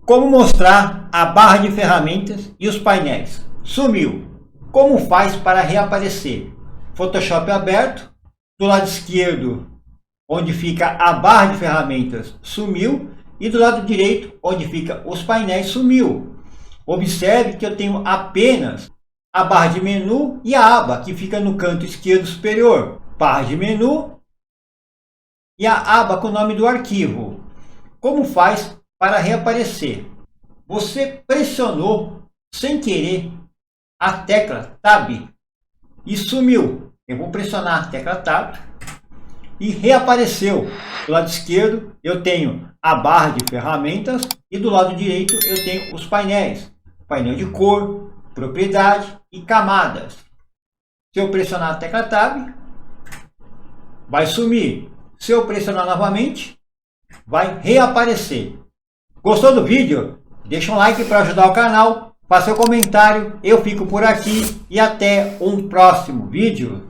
Como mostrar a barra de ferramentas e os painéis? Sumiu. Como faz para reaparecer? Photoshop aberto. Do lado esquerdo, onde fica a barra de ferramentas, sumiu. E do lado direito, onde fica os painéis, sumiu. Observe que eu tenho apenas a barra de menu e a aba que fica no canto esquerdo superior. Barra de menu e a aba com o nome do arquivo. Como faz para reaparecer? Você pressionou sem querer a tecla Tab e sumiu. Eu vou pressionar a tecla Tab e reapareceu. Do lado esquerdo eu tenho a barra de ferramentas e do lado direito eu tenho os painéis. Painel de cor, propriedade e camadas. Se eu pressionar a tecla Tab, vai sumir. Se eu pressionar novamente, vai reaparecer. Gostou do vídeo? Deixa um like para ajudar o canal. Faça seu comentário. Eu fico por aqui e até um próximo vídeo.